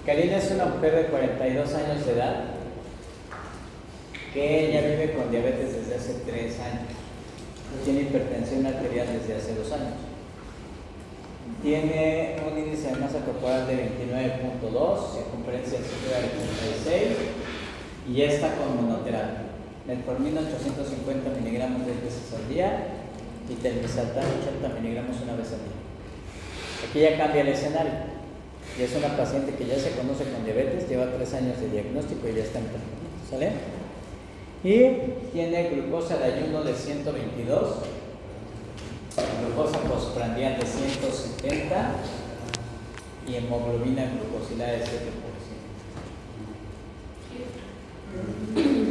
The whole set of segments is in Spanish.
Karina es una mujer de 42 años de edad que ella vive con diabetes desde hace 3 años. Tiene hipertensión arterial desde hace 2 años. Tiene un índice de masa corporal de 29.2, circunferencia exterior de 86 y ya está con monoterapia. Metformina 850 miligramos 10 veces al día y telmisartán 80 miligramos una vez al día. Aquí ya cambia el escenario. Y es una paciente que ya se conoce con diabetes, lleva 3 años de diagnóstico y ya está en tratamiento, ¿sale? Y tiene glucosa de ayuno de 122, glucosa postprandial de 170 y hemoglobina glucosilada de 7%.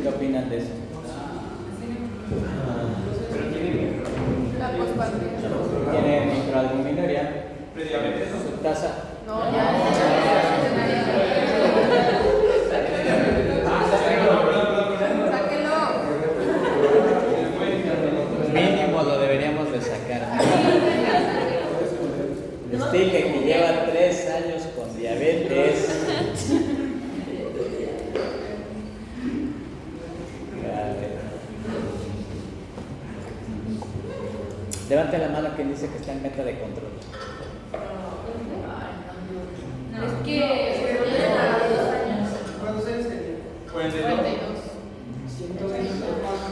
¿Qué opinan de eso? Tiene microalbuminuria. Su tasa. No, ya. Mínimo lo deberíamos de sacar. Les dije que lleva 3 años con diabetes. Levante la mano quien dice que está en meta de control. Es que se viene para 2 años. ¿Cuántos años tenía? 42.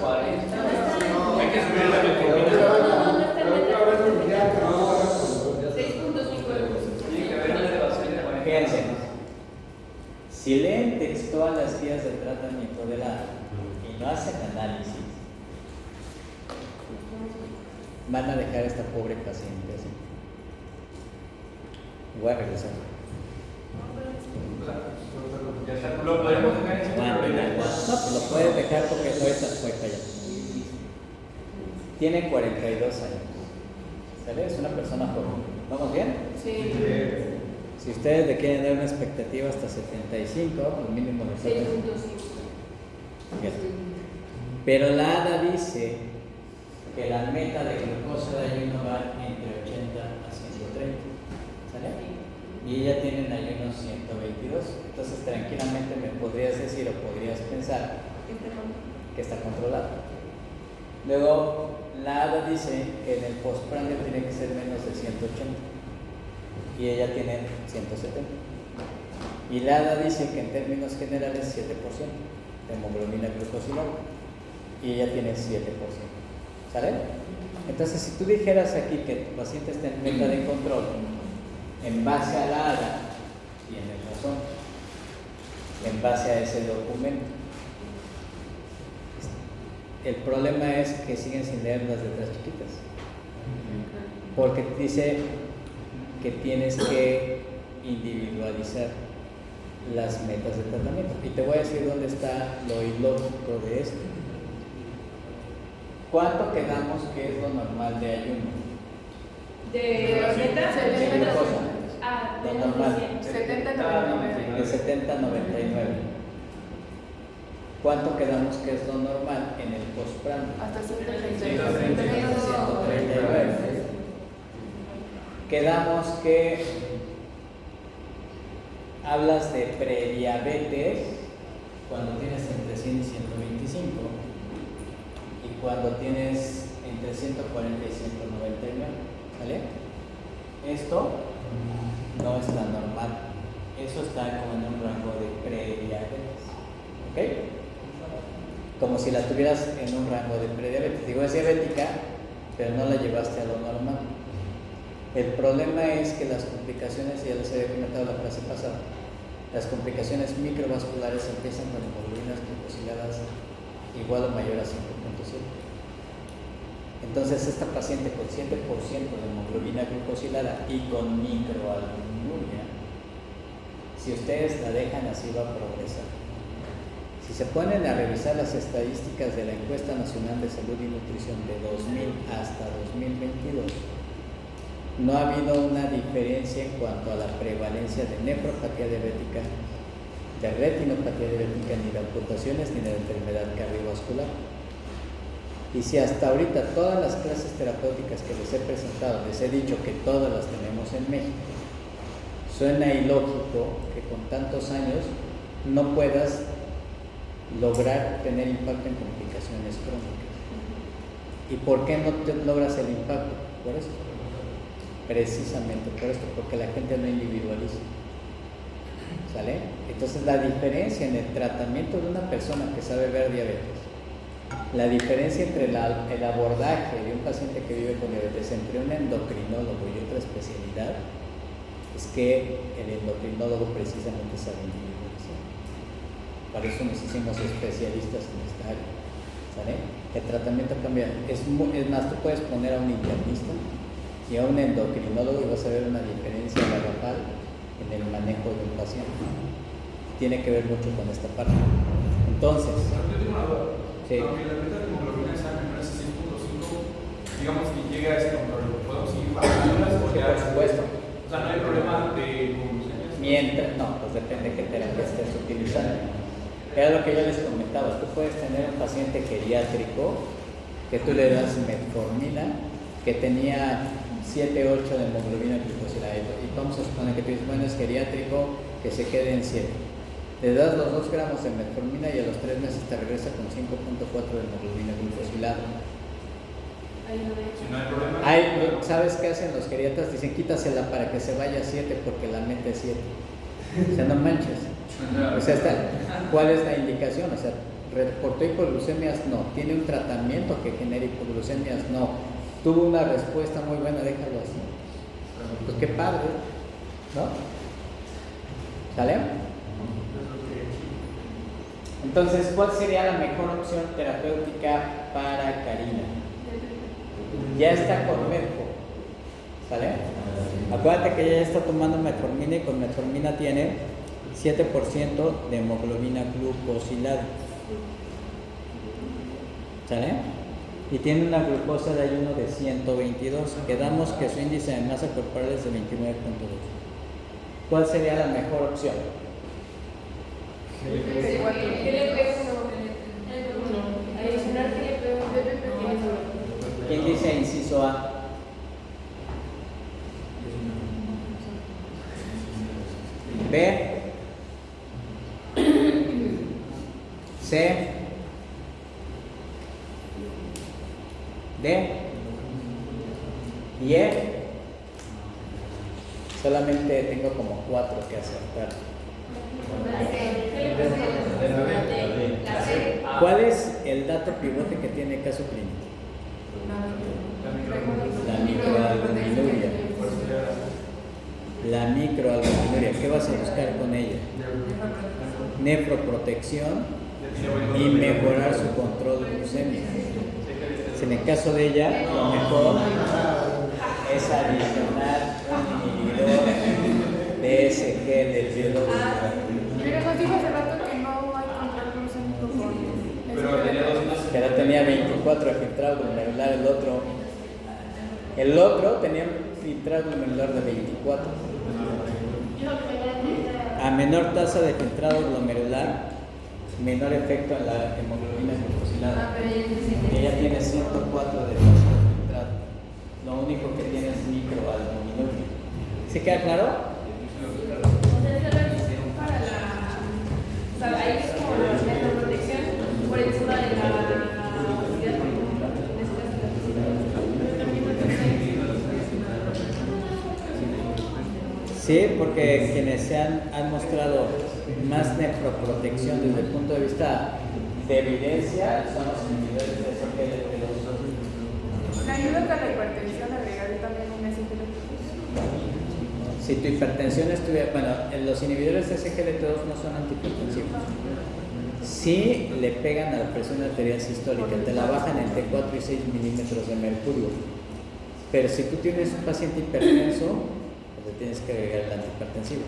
40. Hay que subir la metformina. 6.5 euros. Fíjense, si leen textual las guías de tratamiento de la y no hacen análisis, van a dejar a esta pobre paciente así. Voy a regresar. Lo podemos dejar en No, pues lo puedes dejar porque ahorita fue para allá. Tiene 42 años. ¿Sale? Es una persona joven. ¿Vamos bien? Sí. Si ustedes le quieren dar una expectativa hasta 75, pues mínimo de 6.5. Bien. Pero la ADA dice que la meta de glucosa de ayuno va entre 80 a 130. ¿Sale? Y ella tiene en ayuno 122. Entonces tranquilamente me podrías decir o podrías pensar que está controlado. Luego la ADA dice que en el postprandial tiene que ser menos de 180 y ella tiene 170. Y la ADA dice que en términos generales 7% de hemoglobina glucosilada y ella tiene 7%. ¿Sale? Entonces si tú dijeras aquí que tu paciente está en meta de control en base a la ADA, tienes razón, en base a ese documento. El problema es que siguen sin leer las letras chiquitas, porque dice que tienes que individualizar las metas de tratamiento. Y te voy a decir dónde está lo ilógico de esto. ¿Cuánto quedamos que es lo normal de ayuno? De las metas, De glucosa. de Lo normal. 70 a 99. De 70 a 99. ¿Cuánto quedamos que es lo normal en el postprandial? Hasta 139. 139. Quedamos que hablas de prediabetes cuando tienes entre 100 y 125 y cuando tienes entre 140 y 199, ¿vale? Esto no está normal, eso está como en un rango de prediabetes, ¿ok? Como si la tuvieras en un rango de prediabetes. Digo, es diabética, pero no la llevaste a lo normal. El problema es que las complicaciones, ya les había comentado la clase pasada, las complicaciones microvasculares empiezan con hemoglobinas glucosiladas igual o mayor a 5.7. Entonces esta paciente con 7% de hemoglobina glucosilada y con microalbuminuria, si ustedes la dejan así va a progresar. Si se ponen a revisar las estadísticas de la Encuesta Nacional de Salud y Nutrición de 2000 hasta 2022, no ha habido una diferencia en cuanto a la prevalencia de nefropatía diabética, de retinopatía diabética, ni de amputaciones, ni de enfermedad cardiovascular. Y si hasta ahorita todas las clases terapéuticas que les he presentado, les he dicho que todas las tenemos en México, suena ilógico que con tantos años no puedas lograr tener impacto en complicaciones crónicas. ¿Y por qué no te logras el impacto? Por esto. Precisamente por esto, porque la gente no individualiza. ¿Sale? Entonces la diferencia en el tratamiento de una persona que sabe ver diabetes, la diferencia entre el abordaje de un paciente que vive con diabetes entre un endocrinólogo y otra especialidad es que el endocrinólogo precisamente sabe individualizar. Para eso nos hicimos especialistas en esta área. ¿Sale? El tratamiento cambia. Es más, tú puedes poner a un internista y a un endocrinólogo y vas a ver una diferencia garrafal en el manejo de un paciente. Tiene que ver mucho con esta parte. Entonces, yo tengo una duda. sí. Aunque la meta de hemoglobina sea menor a 6.5, digamos que llegue a ese control, ¿podemos seguir bajándolas o ya? Por supuesto. O sea, no hay problema de convulsiones. Mientras, no, pues depende de qué terapia estés utilizando. Era lo que yo les comentaba. Tú puedes tener un paciente geriátrico que tú le das metformina, que tenía 7, 8 de hemoglobina glicosilada. Y vamos a suponer que tú dices, bueno, es geriátrico, que se quede en 7. Le das los 2 gramos de metformina y a los 3 meses te regresa con 5.4 de hemoglobina glicosilada. Si no hay problema. ¿Sabes qué hacen los geriatras? Dicen, quítasela para que se vaya a 7 porque la meta es 7. O sea, no manches. O sea, ¿cuál es la indicación? O sea, ¿reportó hipoglucemias? No. ¿Tiene un tratamiento que genere hipoglucemias? No. ¿Tuvo una respuesta muy buena? Déjalo así. Pues qué padre, ¿no? ¿Sale? Entonces, ¿cuál sería la mejor opción terapéutica para Karina? Ya está con Merco, ¿sale? Acuérdate que ella ya está tomando metformina y con metformina tiene 7% de hemoglobina glucosilada, ¿sale? Y tiene una glucosa de ayuno de 122. Quedamos que su índice de masa corporal es de 29.2. ¿Cuál sería la mejor opción? ¿Quién dice inciso A? B, C, D y E. Solamente tengo como 4 que acertar. ¿Cuál es el dato pivote que tiene caso clínico? La microalbuminuria. La microalbuminuria. ¿Qué vas a buscar con ella? Nefroprotección y mejorar su control glucémico. En el caso de ella, lo mejor es adicionar un inhibidor de SG del hielo. Pero nos dijo hace rato que no hay control glucémico con Pero tenía 24 de filtrado glomerular, el otro tenía un filtrado glomerular de 24. A menor tasa de filtrado glomerular, menor efecto en la hemoglobina glucosilada. Ella tiene 104 de tasa de filtrado. Lo único que tiene es microalbuminuria. ¿Sí queda claro? Ahí es como la nefroprotección por encima de la obesidad. Sí, porque quienes se han mostrado más nefroprotección desde el punto de vista de evidencia son los inhibidores de SGLT2. ¿Me ayuda con la hipertensión agregaré también un SGLT2? Si tu hipertensión estuviera, bueno, los inhibidores de SGLT2 no son antihipertensivos. Sí le pegan a la presión arterial sistólica, te la bajan entre 4 y 6 milímetros de mercurio. Pero si tú tienes un paciente hipertenso, pues le tienes que agregar el antihipertensivo.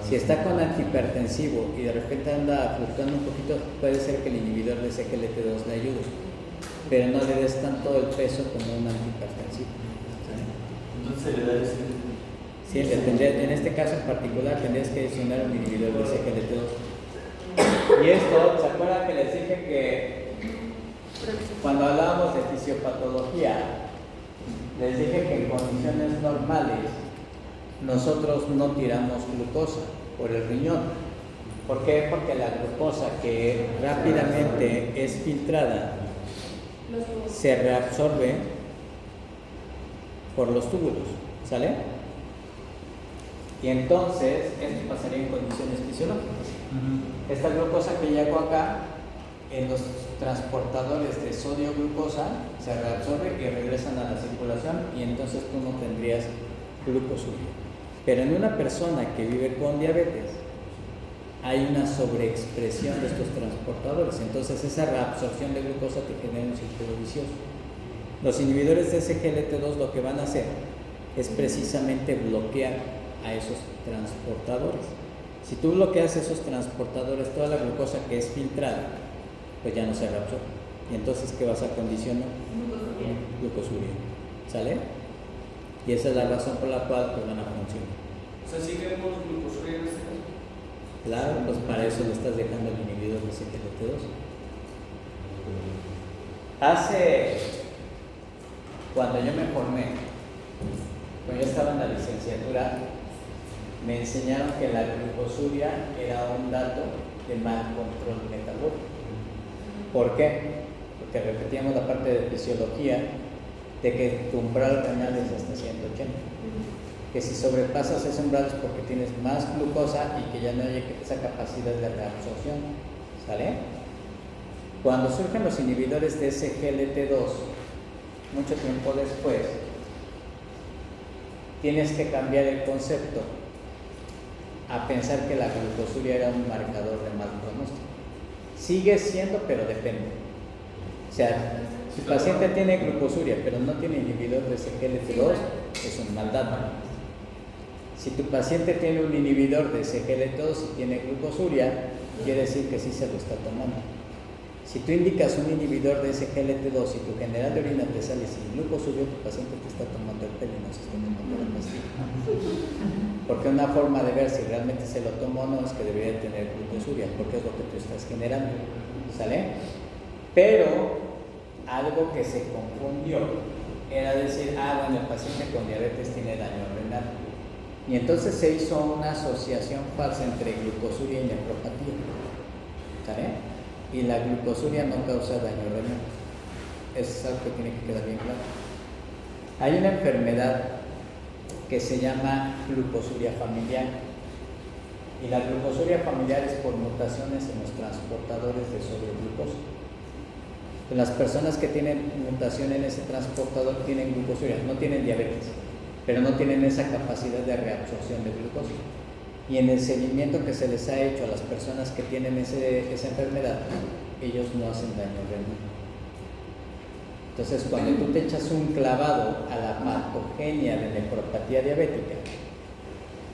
Si está con antihipertensivo y de repente anda fluctuando un poquito, puede ser que el inhibidor de SGLT2 le ayude, pero no le des tanto el peso como un antihipertensivo. Entonces le da ese. Sí, en este caso en particular tendrías que adicionar un inhibidor de SGLT2. Y esto, ¿se acuerdan que les dije que Cuando hablábamos de fisiopatología, les dije que en condiciones normales nosotros no tiramos glucosa por el riñón. ¿Por qué? Porque la glucosa que rápidamente es filtrada se reabsorbe por los túbulos, ¿sale? Y entonces esto pasaría en condiciones fisiológicas. Esta glucosa que llegó acá, en los transportadores de sodio-glucosa, se reabsorbe y regresan a la circulación y entonces tú no tendrías glucosuria. Pero en una persona que vive con diabetes, hay una sobreexpresión de estos transportadores, entonces esa reabsorción de glucosa te genera un círculo vicioso. Los inhibidores de SGLT2 lo que van a hacer es precisamente bloquear a esos transportadores. Si tú bloqueas esos transportadores, toda la glucosa que es filtrada, pues ya no se reabsorbe. Y entonces, ¿qué vas a condicionar? Glucosuria. ¿Sale? Y esa es la razón por la cual pues, van a funcionar. O sea, sí queremos glucosuria en este caso. Claro, pues para eso le estás dejando el inhibidor de SGLT2. Cuando yo me formé, cuando yo estaba en la licenciatura, me enseñaron que la glucosuria era un dato de mal control metabólico. ¿Por qué? Porque repetíamos la parte de fisiología de que tu umbral renal es hasta 180. Que si sobrepasas ese umbral es porque tienes más glucosa y que ya no hay esa capacidad de reabsorción. ¿Sale? Cuando surgen los inhibidores de SGLT2, mucho tiempo después, tienes que cambiar el concepto a pensar que la glucosuria era un marcador de mal pronóstico. Sigue siendo, pero depende. O sea, si el paciente tiene glucosuria, pero no tiene inhibidor de SGLT2, es un mal dato. Si tu paciente tiene un inhibidor de SGLT2 y tiene glucosuria, quiere decir que sí se lo está tomando. Si tú indicas un inhibidor de SGLT2 y tu general de orina te sale sin glucosuria, tu paciente te está tomando el pelo y no se está tomando la pastilla. Porque una forma de ver si realmente se lo tomó o no es que debería tener glucosuria, porque es lo que tú estás generando. ¿Sale? Pero algo que se confundió era decir, bueno, el paciente con diabetes tiene daño renal. Y entonces se hizo una asociación falsa entre glucosuria y nefropatía. ¿Sale? Y la glucosuria no causa daño renal. Eso es algo que tiene que quedar bien claro. Hay una enfermedad que se llama glucosuria familiar. Y la glucosuria familiar es por mutaciones en los transportadores de sodio-glucosa. Las personas que tienen mutación en ese transportador tienen glucosuria, no tienen diabetes, pero no tienen esa capacidad de reabsorción de glucosa. Y en el seguimiento que se les ha hecho a las personas que tienen esa enfermedad, ellos no hacen daño renal. Entonces, cuando tú te echas un clavado a la patogenia de nefropatía diabética,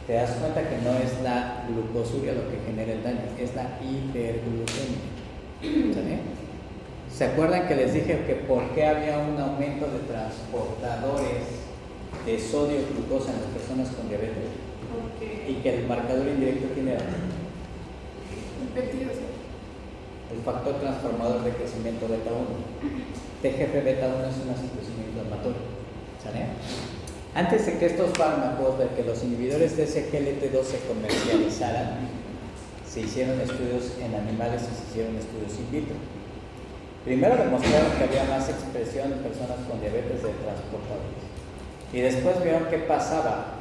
te das cuenta que no es la glucosuria lo que genera el daño, es la hiperglucemia. ¿Sale? ¿Se acuerdan que les dije que por qué había un aumento de transportadores de sodio-glucosa en las personas con diabetes? Y que el marcador indirecto, ¿quién era? El factor transformador de crecimiento beta 1. TGF beta 1 es una citocina inflamatoria. ¿Sale? Antes de que estos fármacos, de que los inhibidores de SGLT2 se comercializaran, se hicieron estudios en animales y se hicieron estudios in vitro. Primero demostraron que había más expresión en personas con diabetes de transportadores. Y después vieron qué pasaba.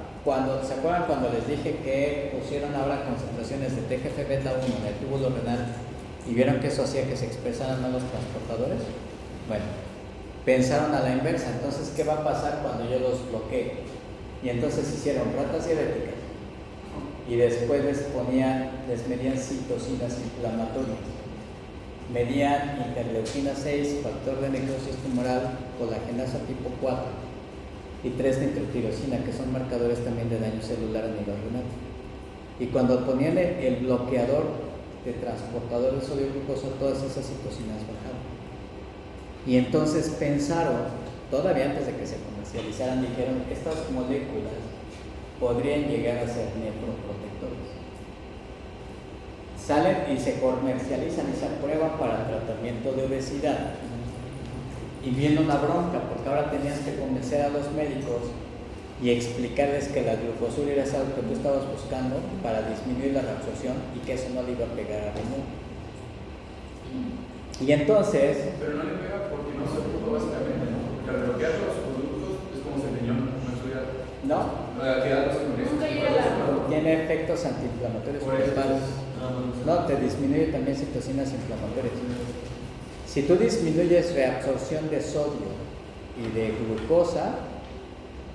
¿Se acuerdan cuando les dije que pusieron ahora concentraciones de TGF beta 1 en el túbulo renal y vieron que eso hacía que se expresaran más los transportadores? Bueno, pensaron a la inversa. Entonces, ¿qué va a pasar cuando yo los bloquee? Y entonces hicieron ratas diabéticas y después les medían citocinas inflamatorias, medían interleucina 6, factor de necrosis tumoral, colagenasa tipo 4 y 3-nitrotirosina, que son marcadores también de daño celular a nivel renal. Y cuando ponían el bloqueador de transportador de sodio-glucosa, todas esas citocinas bajaron. Y entonces pensaron, todavía antes de que se comercializaran, dijeron, estas moléculas podrían llegar a ser nefroprotectores. Salen y se comercializan y se aprueban para el tratamiento de obesidad, Y viene una bronca, porque ahora tenías que convencer a los médicos y explicarles que la glucosuria era algo que tú estabas buscando para disminuir la reabsorción y que eso no le iba a pegar a riñón. Y entonces... Pero no le pega porque no se pudo básicamente, ¿no? Porque al bloquear los productos es como si el riñón no estuviera... No. Quedándose con eso. Nunca llega la... Tiene efectos antiinflamatorios. Por eso. No, te disminuye también citocinas inflamatorias. Si tú disminuyes reabsorción de sodio y de glucosa,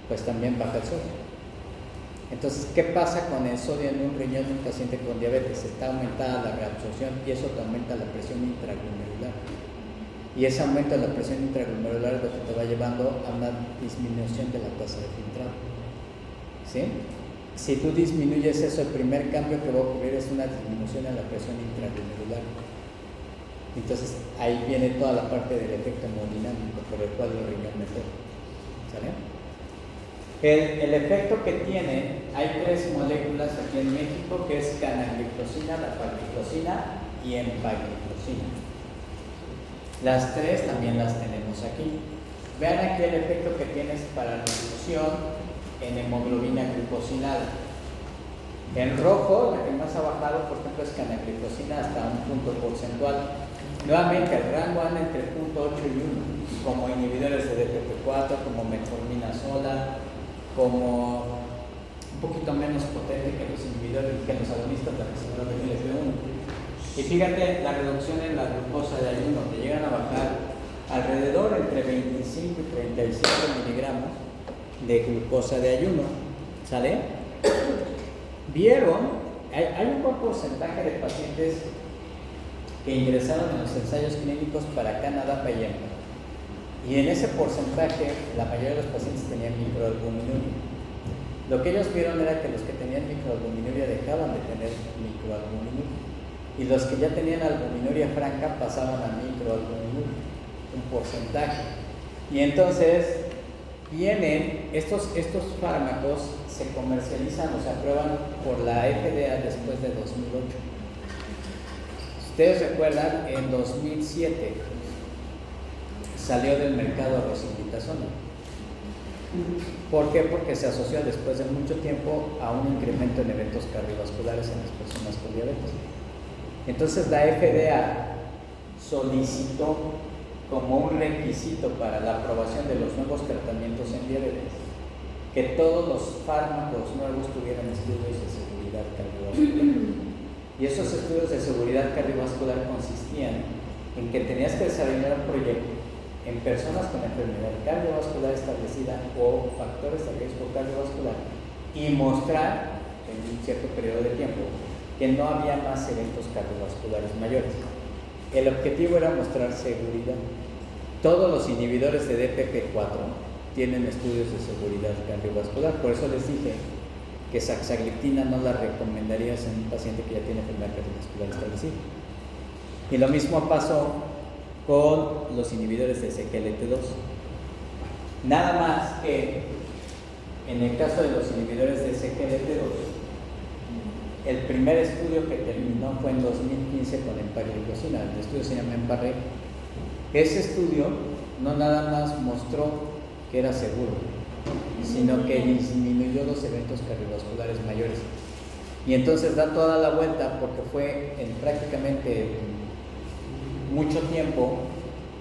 pues también baja el sodio. Entonces, ¿qué pasa con el sodio en un riñón de un paciente con diabetes? Está aumentada la reabsorción y eso te aumenta la presión intraglomerular. Y ese aumento de la presión intraglomerular es lo que te va llevando a una disminución de la tasa de filtrado. ¿Sí? Si tú disminuyes eso, el primer cambio que va a ocurrir es una disminución en la presión intraglomerular. Entonces, ahí viene toda la parte del efecto hemodinámico por el cual el riñón mejora. ¿Sale? El efecto que tiene, hay 3 moléculas aquí en México, que es canagliflozina, dapagliflozina y empagliflozina. Las 3 también las tenemos aquí. Vean aquí el efecto que tienes para reducción en hemoglobina glucosilada. En rojo, la que más ha bajado, por ejemplo, es canagliflozina hasta un punto porcentual. Nuevamente, el rango anda entre 0.8 y 1, como inhibidores de DPP4, como metformina sola, como un poquito menos potente que los inhibidores, que los agonistas de receptor de GLP-1. Y fíjate la reducción en la glucosa de ayuno, que llegan a bajar alrededor entre 25 y 35 miligramos de glucosa de ayuno. ¿Sale? ¿Vieron? Hay un buen porcentaje de pacientes que ingresaron en los ensayos clínicos para Canadá Payempa. Y en ese porcentaje, la mayoría de los pacientes tenían microalbuminuria. Lo que ellos vieron era que los que tenían microalbuminuria dejaban de tener microalbuminuria. Y los que ya tenían albuminuria franca pasaban a microalbuminuria, un porcentaje. Y entonces, vienen, estos fármacos se comercializan o se aprueban por la FDA después de 2008. Ustedes recuerdan, en 2007 salió del mercado rosiglitazona. ¿Por qué? Porque se asoció después de mucho tiempo a un incremento en eventos cardiovasculares en las personas con diabetes. Entonces la FDA solicitó como un requisito para la aprobación de los nuevos tratamientos en diabetes que todos los fármacos nuevos tuvieran estudios de seguridad cardiovascular. Y esos estudios de seguridad cardiovascular consistían en que tenías que desarrollar un proyecto en personas con enfermedad cardiovascular establecida o factores de riesgo cardiovascular y mostrar en un cierto periodo de tiempo que no había más eventos cardiovasculares mayores. El objetivo era mostrar seguridad. Todos los inhibidores de DPP4 tienen estudios de seguridad cardiovascular, por eso les dije que saxagliptina no la recomendarías en un paciente que ya tiene enfermedad cardiovascular establecida. Y lo mismo pasó con los inhibidores de SGLT2. Nada más que en el caso de los inhibidores de SGLT2, el primer estudio que terminó fue en 2015 con empagliflozina. El estudio se llama EMPARREG. Ese estudio no nada más mostró que era seguro, sino que disminuyó los eventos cardiovasculares mayores. Y entonces da toda la vuelta porque fue en prácticamente mucho tiempo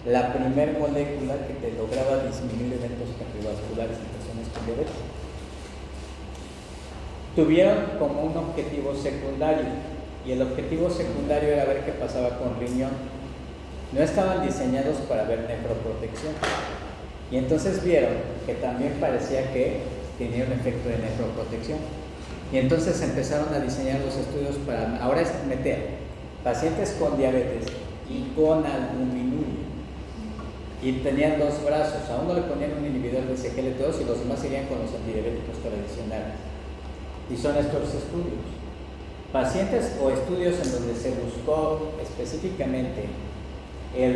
la primer molécula que te lograba disminuir eventos cardiovasculares en personas con diabetes. Tuvieron como un objetivo secundario y el objetivo secundario era ver qué pasaba con riñón. No estaban diseñados para ver nefroprotección. Y entonces vieron que también parecía que tenía un efecto de nefroprotección. Y entonces empezaron a diseñar los estudios para, ahora es meter pacientes con diabetes y con albuminuria. Y tenían 2 brazos, a uno le ponían un inhibidor de SGLT2 y los demás irían con los antidiabéticos tradicionales. Y son estos estudios. Pacientes o estudios en donde se buscó específicamente el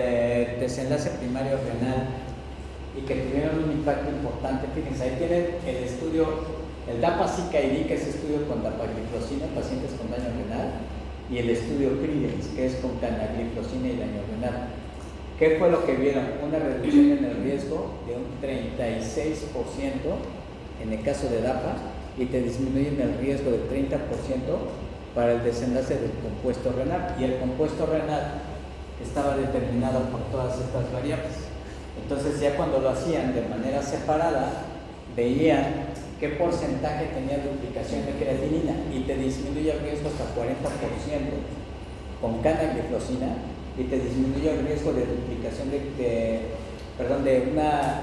desenlace primario renal y que tuvieron un impacto importante. Fíjense, ahí tienen el estudio, el DAPA-CKD, que es estudio con dapagliflozina en pacientes con daño renal, y el estudio CRIDENS, que es con canagliflozina y daño renal. ¿Qué fue lo que vieron? Una reducción en el riesgo de un 36% en el caso de DAPA y te disminuyen el riesgo de 30% para el desenlace del compuesto renal. Y el compuesto renal estaba determinado por todas estas variables. Entonces ya cuando lo hacían de manera separada, veían qué porcentaje tenía duplicación de creatinina y te disminuye el riesgo hasta 40% con canagliflozina y te disminuye el riesgo de duplicación de una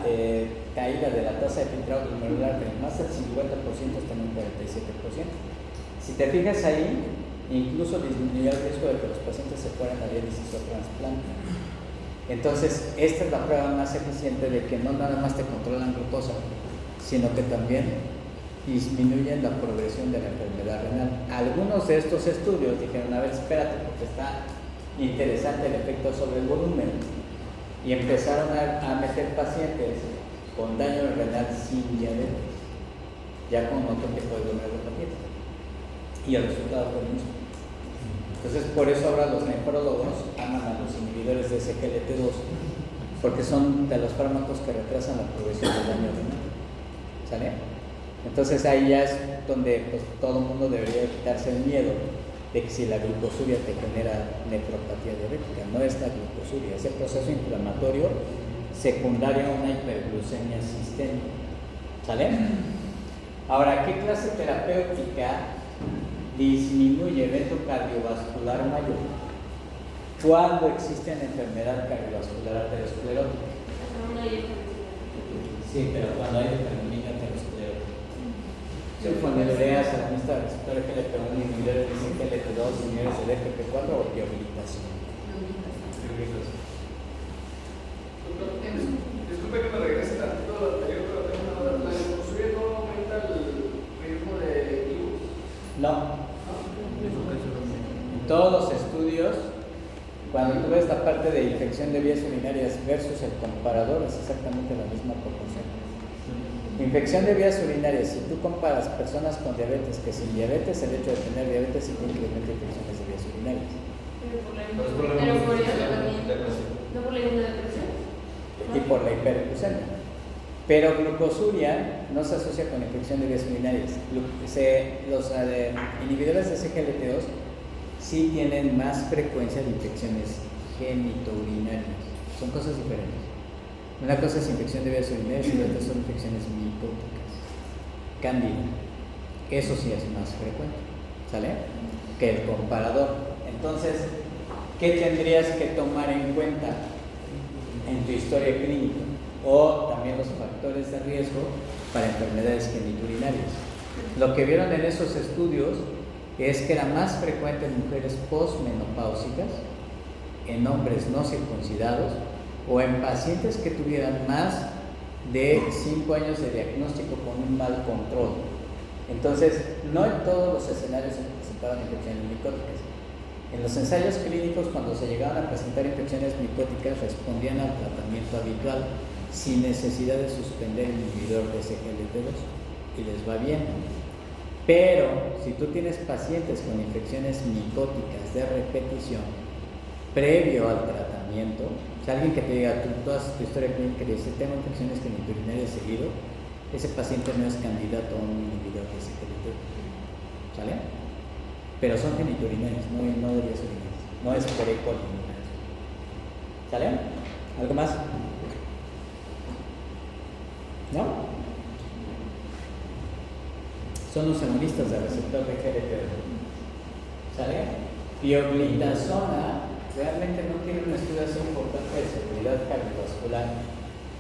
caída de la tasa de filtrado glomerular de más del 50% hasta un 47%. Si te fijas ahí, incluso disminuye el riesgo de que los pacientes se fueran a diálisis o trasplante. Entonces, esta es la prueba más eficiente de que no nada más te controlan glucosa, sino que también disminuyen la progresión de la enfermedad renal. Algunos de estos estudios dijeron, a ver, espérate, porque está interesante el efecto sobre el volumen, y empezaron a meter pacientes con daño renal sin diabetes, ya con otro tipo de glomerulopatía, y el resultado fue el mismo. Entonces, por eso ahora los nefrólogos aman a los inhibidores de SGLT2, porque son de los fármacos que retrasan la progresión del daño renal. ¿Sale? Entonces ahí ya es donde pues, todo el mundo debería quitarse el miedo de que si la glucosuria te genera nefropatía diabética. No es la glucosuria, es el proceso inflamatorio secundario a una hiperglucemia sistémica. ¿Sale? Ahora, ¿qué clase terapéutica disminuye evento cardiovascular mayor cuando existe una enfermedad cardiovascular aterosclerótica? Sí, pero cuando hay hiperemia aterosclerótica. Sulfonilureas, agonista receptor GLP-1, inhibidores de GLP-2, inhibidores de DPP-4 o biohabilitación. Disculpe que me regrese tantito al anterior, pero tengo una duda. ¿La glucosuria no aumenta el riesgo de virus? No. En todos los estudios, cuando tú ves la parte de infección de vías urinarias versus el comparador, es exactamente la misma proporción. Infección de vías urinarias, si tú comparas personas con diabetes que sin diabetes, el hecho de tener diabetes sí te incrementa infecciones de vías urinarias. Pero por eso también. ¿No por la hipertensión? Y por la hiperglucemia. Pero glucosuria no se asocia con infección de vías urinarias. Los inhibidores de SGLT2 sí tienen más frecuencia de infecciones genitourinarias. Son cosas diferentes. Una cosa es infección de vías urinarias y la otra son infecciones micóticas. Cándida. Eso sí es más frecuente, ¿sale? Que el comparador. Entonces, ¿qué tendrías que tomar en cuenta en tu historia clínica? O también los factores de riesgo para enfermedades genitourinarias. Lo que vieron en esos estudios es que era más frecuente en mujeres postmenopáusicas, en hombres no circuncidados o en pacientes que tuvieran más de 5 años de diagnóstico con un mal control. Entonces, no en todos los escenarios se presentaban infecciones micóticas. En los ensayos clínicos, cuando se llegaban a presentar infecciones micóticas, respondían al tratamiento habitual sin necesidad de suspender el inhibidor de SGLT2 y les va bien. Pero si tú tienes pacientes con infecciones micóticas de repetición previo al tratamiento, o sea, alguien que te diga toda tu historia clínica y dice tengo infecciones genitourinarias seguido, ese paciente no es candidato a un inhibidor de SGLT2, ¿sale? Pero son genitourinarias, no de vías urinarias, no es por E. coli, ¿sale? ¿Algo más? ¿No? Son los agonistas del receptor de GLP-1. ¿Sale? Pioglitazona realmente no tiene un estudio así importante de seguridad cardiovascular.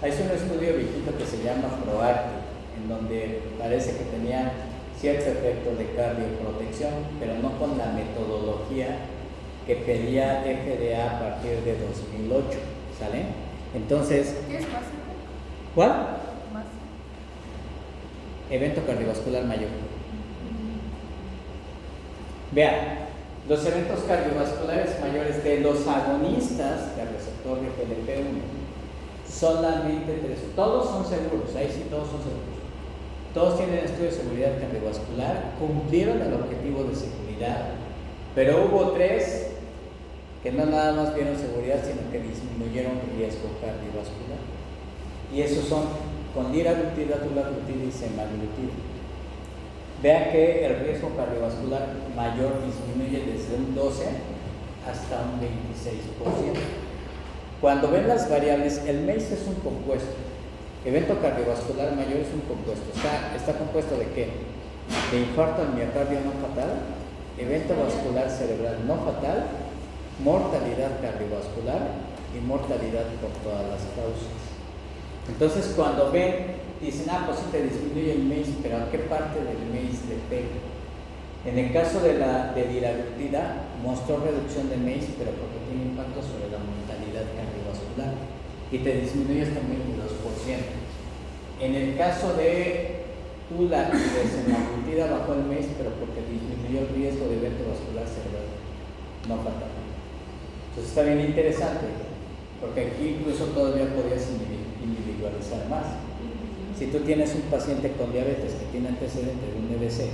Hay un estudio viejito que se llama PROACTIVE, en donde parece que tenía cierto efecto de cardioprotección, pero no con la metodología que pedía FDA a partir de 2008. ¿Sale? Entonces, ¿Qué es más? ¿cuál? Más. Evento cardiovascular mayor. Vean, los eventos cardiovasculares mayores de los agonistas del receptor de GLP-1, solamente 3. Todos son seguros, ahí sí todos son seguros. Todos tienen estudio de seguridad cardiovascular, cumplieron el objetivo de seguridad, pero hubo 3 que no nada más vieron seguridad, sino que disminuyeron riesgo cardiovascular. Y esos son con liraglutida, dulaglutida y semaglutida. Vean que el riesgo cardiovascular mayor disminuye desde un 12 hasta un 26%. Cuando ven las variables, el MACE es un compuesto. Evento cardiovascular mayor es un compuesto. ¿Está compuesto de qué? De infarto al miocardio no fatal, evento vascular cerebral no fatal, mortalidad cardiovascular y mortalidad por todas las causas. Entonces, cuando ven, dicen, pues sí te disminuye el MACE, pero ¿a qué parte del MACE le pega? En el caso de liraglutida, mostró reducción de MACE, pero porque tiene impacto sobre la mortalidad cardiovascular y te disminuye hasta un 22%. En el caso de dulaglutida y de semaglutida, bajó el MACE, pero porque disminuyó el riesgo de evento vascular cerebral no fatal. Entonces está bien interesante, porque aquí incluso todavía podías individualizar más. Si tú tienes un paciente con diabetes que tiene antecedente de un EBC,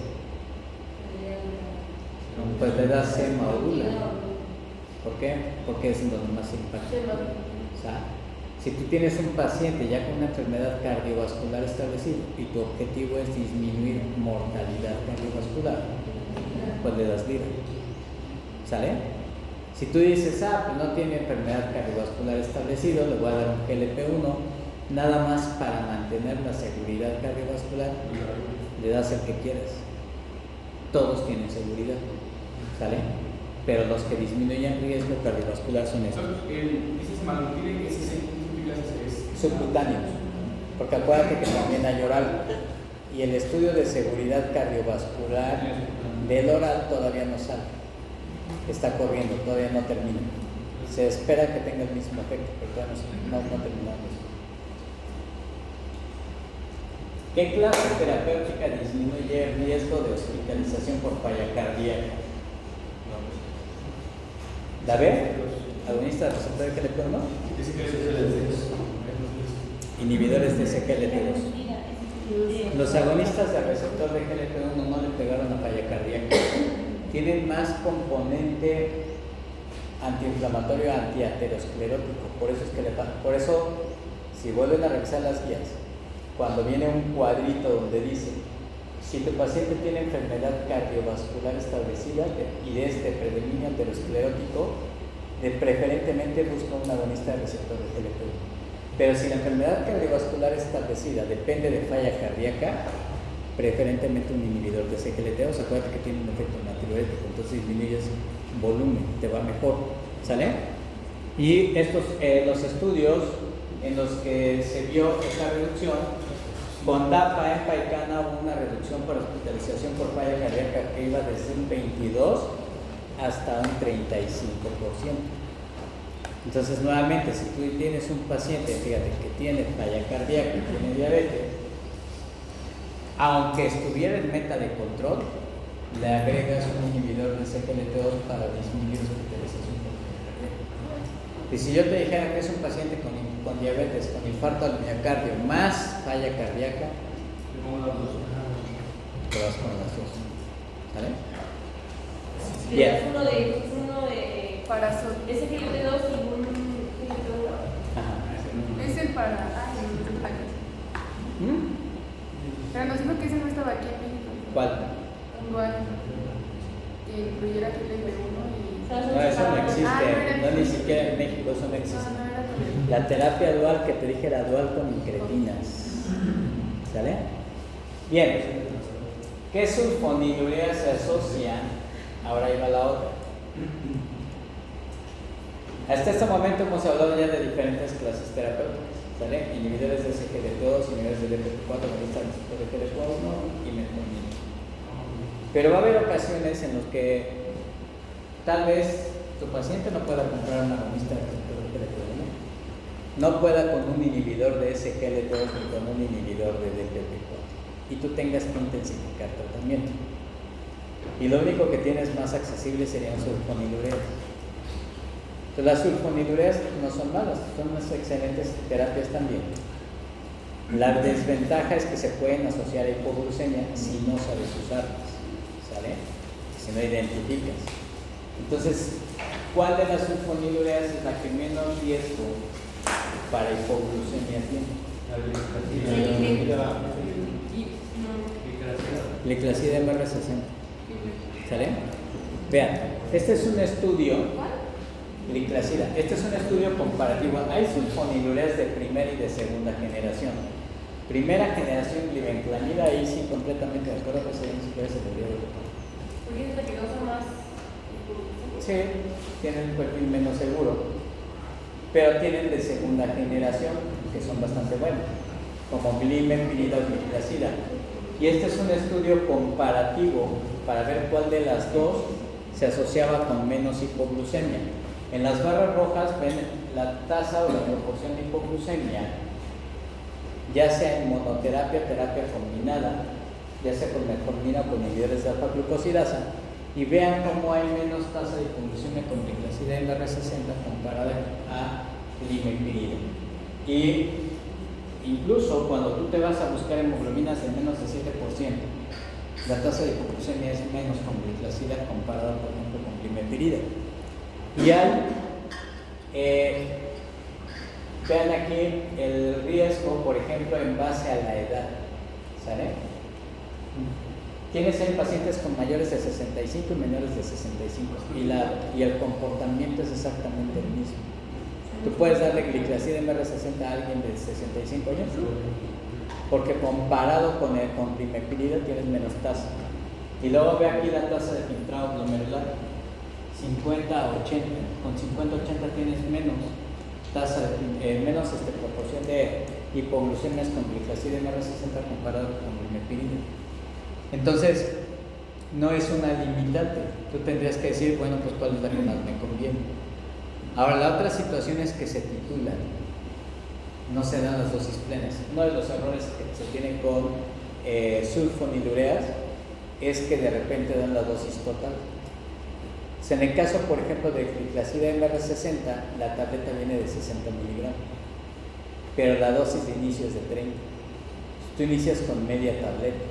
pues le das sema o dula. ¿Por qué? Porque es donde más impacta. O sea, si tú tienes un paciente ya con una enfermedad cardiovascular establecida y tu objetivo es disminuir mortalidad cardiovascular, pues le das lira. ¿Sale? Si tú dices, pues no tiene enfermedad cardiovascular establecida, le voy a dar un GLP-1, nada más para mantener la seguridad cardiovascular, le das el que quieras. Todos tienen seguridad, ¿sale? Pero los que disminuyen riesgo cardiovascular son estos. ¿Ese semaglutida es subcutáneos, porque acuérdate que también hay oral. Y el estudio de seguridad cardiovascular del oral todavía no sale. Está corriendo, todavía no termina. Se espera que tenga el mismo efecto, pero todavía no terminamos. ¿Qué clase terapéutica disminuye el riesgo de hospitalización por falla cardíaca? ¿La B? ¿Agonista de receptor de GLP-1? Inhibidores de SGLT2. Los agonistas del receptor de GLP-1 no le pegaron a falla cardíaca. Tienen más componente antiinflamatorio, antiaterosclerótico. Por eso, si vuelven a revisar las guías, cuando viene un cuadrito donde dice, si tu paciente tiene enfermedad cardiovascular establecida y de predominio aterosclerótico, preferentemente busca un agonista del receptor de GLP-1. Pero si la enfermedad cardiovascular establecida depende de falla cardíaca, preferentemente un inhibidor de SGLT2. Acuérdate que tiene un efecto natriurético, entonces disminuyes volumen, te va mejor, ¿sale? Y los estudios en los que se vio esta reducción, con DAPA en PAICANA hubo una reducción por hospitalización por falla cardíaca que iba desde un 22 hasta un 35%. Entonces, nuevamente, si tú tienes un paciente, fíjate, que tiene falla cardíaca, que tiene diabetes, aunque estuviera en meta de control, le agregas un inhibidor de SGLT2 para disminuir hospitalización por falla cardíaca. Y si yo te dijera que es un paciente con diabetes, con infarto al miocardio, más falla cardíaca, te vas con las dos. ¿Sale? Bien. Uno de Parazol. ese GLP-2 y un GLP-1. Ajá. Es el para. Pero nos dijo que ese no estaba aquí en México. ¿Cuál? Igual. Que incluyera GLP-1 y. No, eso no existe. no era Ni siquiera en México eso no existe. No era con La terapia dual que te dije era dual con incretinas. ¿Sale? Bien. ¿Qué sulfonilurea se asocia? Ahora ahí va la otra. Hasta este momento hemos hablado ya de diferentes clases terapéuticas, ¿sale? Inhibidores de SGLT2, inhibidores de DPP4, agonistas de GLP-1 y metformina. Pero va a haber ocasiones en las que tal vez tu paciente no pueda comprar un agonista de GLP-1, no pueda con un inhibidor de SGLT2 ni con un inhibidor de DPP4 y tú tengas que intensificar tratamiento. Y lo único que tienes más accesible serían sulfonilureas. Entonces, las sulfonilureas no son malas, son unas excelentes terapias también. La desventaja es que se pueden asociar a hipoglucemia si no sabes usarlas, ¿sale? Si no identificas. Entonces, ¿Cuál de las sulfonilureas es la que menos riesgo para hipoglucemia tiene? Gliclazida MR60. ¿Sale? Vean, este es un estudio. Gliclazida. Este es un estudio comparativo. Hay sulfonilureas de primera y de segunda generación. Primera generación glibenclamida, ahí sí completamente de acuerdo, pues ahí ni siquiera se debería de ocupar. Porque es la que causa más. Sí, tienen un perfil menos seguro, pero tienen de segunda generación, que son bastante buenos, como glimepiridina o gliclazida. Y este es un estudio comparativo para ver cuál de las dos se asociaba con menos hipoglucemia. En las barras rojas ven la tasa o la proporción de hipoglucemia, ya sea en monoterapia, terapia combinada, ya sea con metformina o con inhibidores de alfa-glucosidasa, y vean cómo hay menos tasa de hipoglucemia con gliclazida MR60 comparada a glimepiridina. Y incluso cuando tú te vas a buscar hemoglobinas de menos de 7%, la tasa de hipoglucemia es menos con gliclazida comparada, por ejemplo, con glimepiridina. Y hay, vean aquí el riesgo, por ejemplo, en base a la edad, ¿sale? Tienes ahí pacientes con mayores de 65 y menores de 65 y el comportamiento es exactamente el mismo. Tú puedes darle gliclazida MR60 a alguien de 65 años porque comparado con glimepiridina tienes menos tasa. Y luego ve aquí la tasa de filtrado glomerular, 50 a 80. Con 50 a 80 tienes menos tasa, menos proporción de hipoglucemias con gliclazida MR60 comparado con glimepiridina. Entonces, no es una limitante. Tú tendrías que decir, bueno, pues cuál es la que más me conviene. Ahora, la otra situación es que se titulan, no se dan las dosis plenas. Uno de los errores que se tienen con sulfonilureas es que de repente dan la dosis total. En el caso, por ejemplo, de gliclazida MR60, la tableta viene de 60 miligramos, pero la dosis de inicio es de 30. Tú inicias con media tableta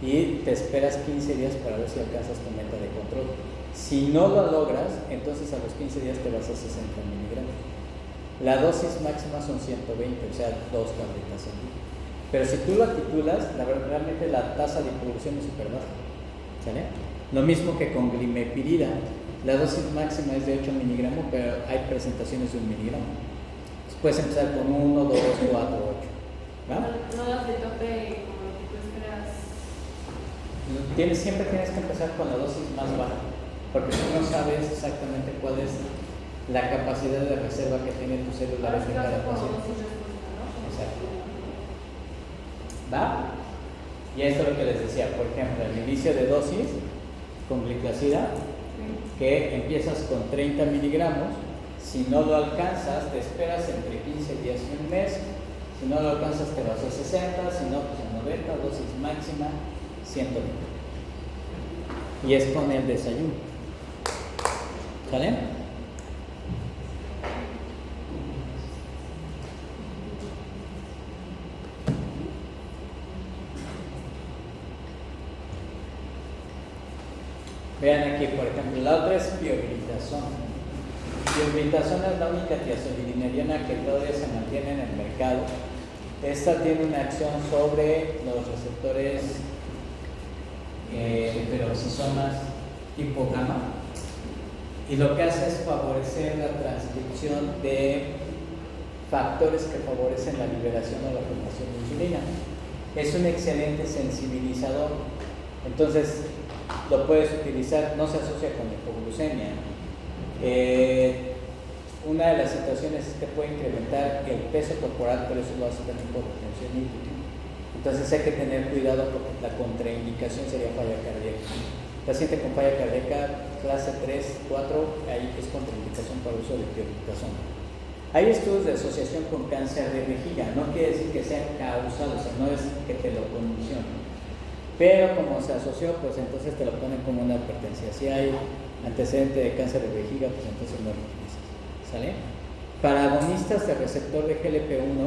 y te esperas 15 días para ver si alcanzas tu meta de control. Si no lo logras, entonces a los 15 días te vas a 60 miligramos. La dosis máxima son 120, o sea, 2 tabletas al día. Pero si tú lo titulas, realmente la tasa de producción es súper baja. ¿Sale? Lo mismo que con glimepiridina. La dosis máxima es de 8 miligramos, pero hay presentaciones de 1 miligramo. Puedes empezar con 1, 2, 4, 8. ¿Va? No das de tope como lo que tú esperas. Siempre tienes que empezar con la dosis más baja, porque tú no sabes exactamente cuál es la capacidad de reserva que tiene tu célula de cada paciente. Exacto. ¿Va? Y esto es lo que les decía, por ejemplo, el inicio de dosis con gliclazida, que empiezas con 30 miligramos, si no lo alcanzas, te esperas entre 15 días y un mes, si no lo alcanzas te vas a 60, si no, pues a 90, dosis máxima 120. Y es con el desayuno. ¿Sale? Vean aquí, por ejemplo, la otra es pioglitazona. Pioglitazona es la única tiazolidineriana que todavía se mantiene en el mercado. Esta tiene una acción sobre los receptores peroxisomas tipo gamma, y lo que hace es favorecer la transcripción de factores que favorecen la liberación o la formación de insulina. Es un excelente sensibilizador, entonces lo puedes utilizar, no se asocia con hipoglucemia. Una de las situaciones es que puede incrementar el peso corporal, pero eso lo hace también por tensión hídrica. Entonces hay que tener cuidado porque la contraindicación sería falla cardíaca. Paciente con falla cardíaca clase 3, 4, ahí es contraindicación para el uso de pioglitazona. Hay estudios de asociación con cáncer de vejiga, no quiere decir que sea causal, o sea, no es que te lo condicione. Pero como se asoció, pues entonces te lo ponen como una advertencia. Si hay antecedente de cáncer de vejiga, pues entonces no lo utilizas. ¿Sale? Para agonistas de receptor de GLP-1,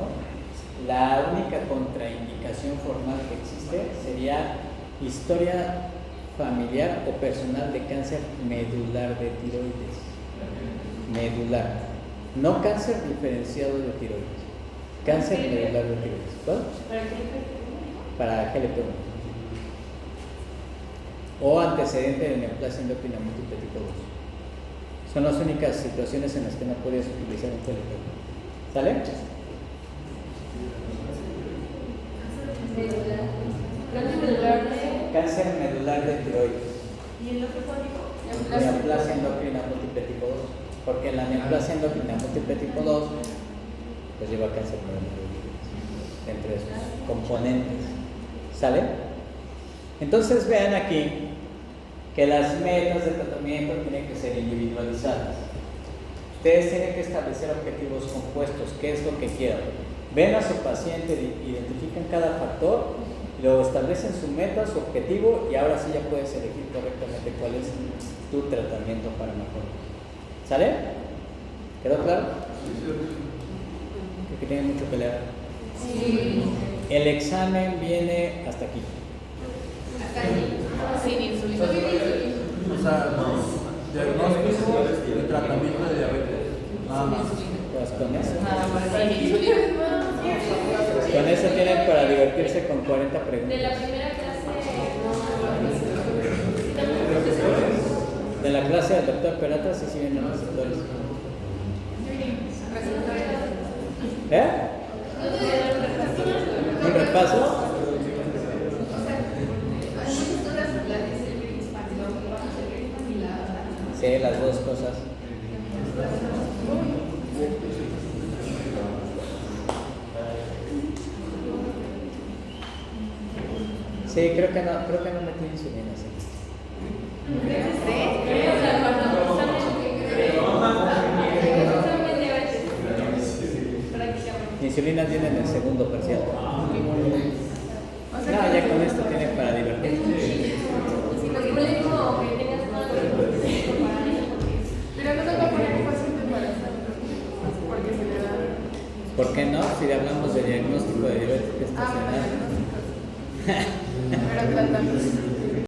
la única contraindicación formal que existe sería historia familiar o personal de cáncer medular de tiroides. medular. No cáncer diferenciado de tiroides. Cáncer medular de tiroides. ¿Cuál? Para GLP-1. O antecedente de neoplasia endocrina múltiple tipo 2. Son las únicas situaciones en las que no podrías utilizar un GLP-1. ¿Sale? Cáncer medular de tiroides. ¿Y el otro código? Neoplasia endocrina múltiple tipo 2. Porque la neoplasia endocrina múltiple tipo 2 pues lleva cáncer medular de tiroides. Entre esos componentes. ¿Sale? Entonces vean aquí que las metas de tratamiento tienen que ser individualizadas. Ustedes tienen que establecer objetivos compuestos, qué es lo que quieran. Ven a su paciente, identifican cada factor, y luego establecen su meta, su objetivo, y ahora sí ya puedes elegir correctamente cuál es tu tratamiento para mejorar. ¿Sale? ¿Quedó claro? Creo que tienen mucho que leer. Sí. El examen viene hasta aquí. Sin insulina. O sea, diagnóstico y tratamiento de diabetes. Nada más. Pues con eso. Nada más. Sin insulina. Con eso tienen para divertirse con 40 De preguntas. la primera clase, De la clase del doctor Peralta sí vienen los doctores. ¿Eh? ¿Un repaso? Sí, las dos cosas. Sí, creo que no metí insulina. Sí. Insulina tiene en el segundo parcial. No, ya con esto tiene para divertirse. Pero no te va a poner un paciente embarazado, porque se le da. ¿Por qué no? Si hablamos de diagnóstico de diabetes Ah, gestacional. bueno, pero tratando.